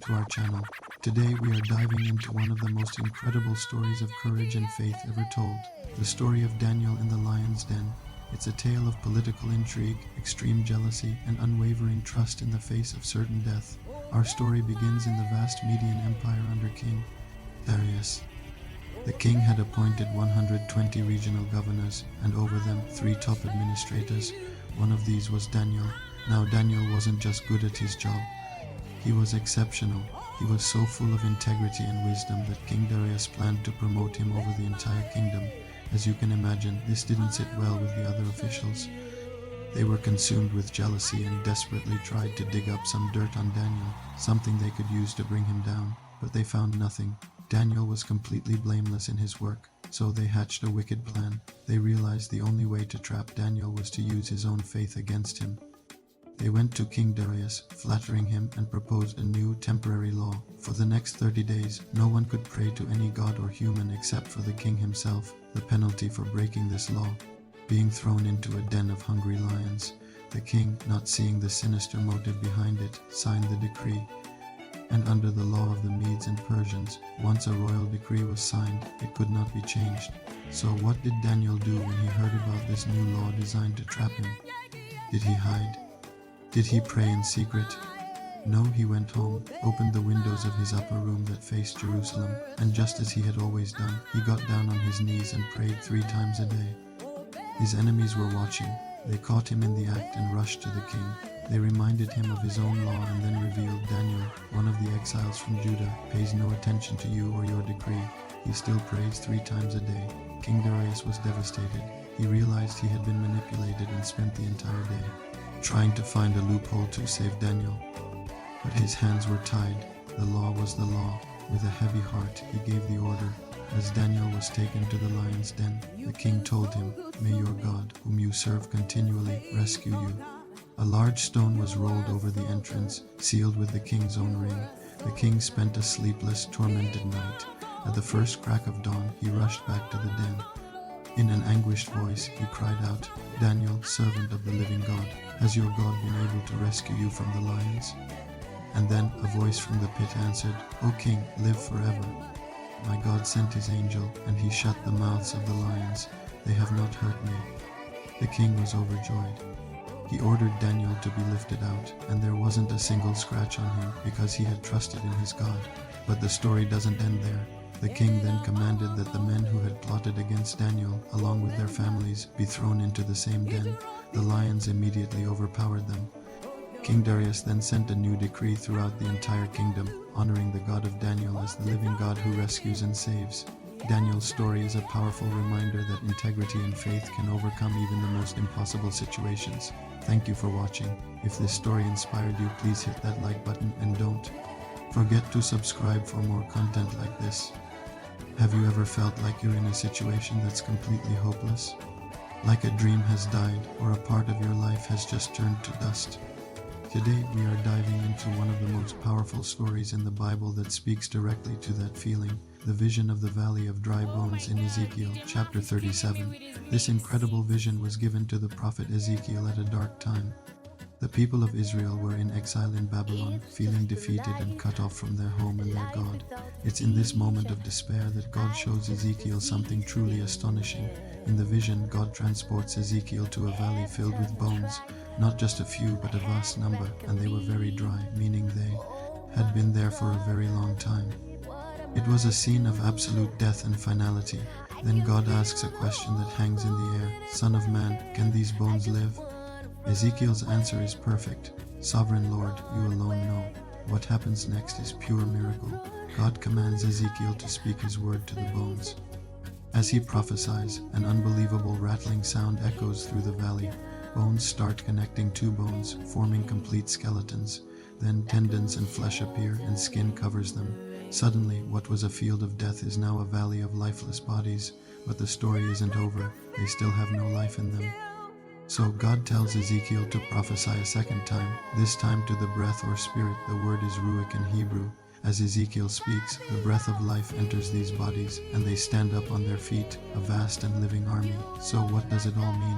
to our channel. Today we are diving into one of the most incredible stories of courage and faith ever told. The story of Daniel in the lion's den. It's a tale of political intrigue, extreme jealousy, and unwavering trust in the face of certain death. Our story begins in the vast Median Empire under King Darius. The king had appointed 120 regional governors, and over them 3 top administrators. One of these was Daniel. Now Daniel wasn't just good at his job, he was exceptional. He was so full of integrity and wisdom that King Darius planned to promote him over the entire kingdom. As you can imagine, this didn't sit well with the other officials. They were consumed with jealousy and desperately tried to dig up some dirt on Daniel, something they could use to bring him down, but they found nothing. Daniel was completely blameless in his work, so they hatched a wicked plan. They realized the only way to trap Daniel was to use his own faith against him. They went to King Darius, flattering him, and proposed a new temporary law. For the next 30 days, no one could pray to any god or human except for the king himself. The penalty for breaking this law: being thrown into a den of hungry lions. The king, not seeing the sinister motive behind it, signed the decree. And under the law of the Medes and Persians, once a royal decree was signed, it could not be changed. So what did Daniel do when he heard about this new law designed to trap him? Did he hide? Did he pray in secret? No, he went home, opened the windows of his upper room that faced Jerusalem, and just as he had always done, he got down on his knees and prayed 3 times a day. His enemies were watching. They caught him in the act and rushed to the king. They reminded him of his own law and then revealed, Daniel, one of the exiles from Judah, pays no attention to you or your decree. He still prays 3 times a day. King Darius was devastated. He realized he had been manipulated and spent the entire day trying to find a loophole to save Daniel. But his hands were tied. The law was the law. With a heavy heart, he gave the order. As Daniel was taken to the lion's den, the king told him, "May your God, whom you serve continually, rescue you." A large stone was rolled over the entrance, sealed with the king's own ring. The king spent a sleepless, tormented night. At the first crack of dawn, he rushed back to the den. In an anguished voice, he cried out, "Daniel, servant of the living God, has your God been able to rescue you from the lions?" And then a voice from the pit answered, "O king, live forever. My God sent his angel, and he shut the mouths of the lions. They have not hurt me." The king was overjoyed. He ordered Daniel to be lifted out, and there wasn't a single scratch on him because he had trusted in his God. But the story doesn't end there. The king then commanded that the men who had plotted against Daniel, along with their families, be thrown into the same den. The lions immediately overpowered them. King Darius then sent a new decree throughout the entire kingdom, honoring the God of Daniel as the living God who rescues and saves. Daniel's story is a powerful reminder that integrity and faith can overcome even the most impossible situations. Thank you for watching. If this story inspired you, please hit that like button and don't forget to subscribe for more content like this. Have you ever felt like you're in a situation that's completely hopeless? Like a dream has died or a part of your life has just turned to dust? Today we are diving into one of the most powerful stories in the Bible that speaks directly to that feeling, the vision of the Valley of Dry Bones in Ezekiel chapter 37. This incredible vision was given to the prophet Ezekiel at a dark time. The people of Israel were in exile in Babylon, feeling defeated and cut off from their home and their God. It's in this moment of despair that God shows Ezekiel something truly astonishing. In the vision, God transports Ezekiel to a valley filled with bones, not just a few but a vast number, and they were very dry, meaning they had been there for a very long time. It was a scene of absolute death and finality. Then God asks a question that hangs in the air, "Son of man, can these bones live?" Ezekiel's answer is perfect. "Sovereign Lord, you alone know." What happens next is pure miracle. God commands Ezekiel to speak his word to the bones. As he prophesies, an unbelievable rattling sound echoes through the valley. Bones start connecting to bones, forming complete skeletons. Then tendons and flesh appear, and skin covers them. Suddenly, what was a field of death is now a valley of lifeless bodies. But the story isn't over. They still have no life in them. So God tells Ezekiel to prophesy a second time, this time to the breath or spirit. The word is ruach in Hebrew. As Ezekiel speaks, the breath of life enters these bodies, and they stand up on their feet, a vast and living army. So what does it all mean?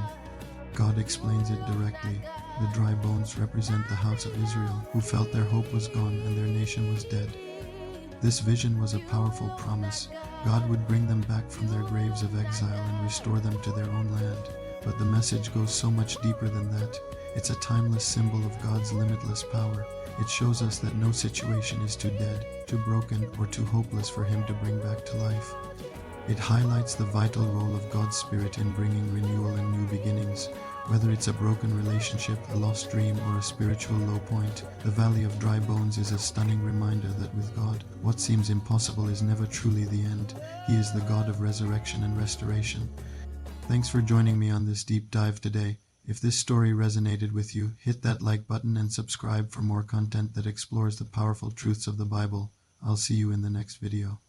God explains it directly. The dry bones represent the house of Israel, who felt their hope was gone and their nation was dead. This vision was a powerful promise. God would bring them back from their graves of exile and restore them to their own land. But the message goes so much deeper than that. It's a timeless symbol of God's limitless power. It shows us that no situation is too dead, too broken, or too hopeless for Him to bring back to life. It highlights the vital role of God's Spirit in bringing renewal and new beginnings. Whether it's a broken relationship, a lost dream, or a spiritual low point, the Valley of Dry Bones is a stunning reminder that with God, what seems impossible is never truly the end. He is the God of resurrection and restoration. Thanks for joining me on this deep dive today. If this story resonated with you, hit that like button and subscribe for more content that explores the powerful truths of the Bible. I'll see you in the next video.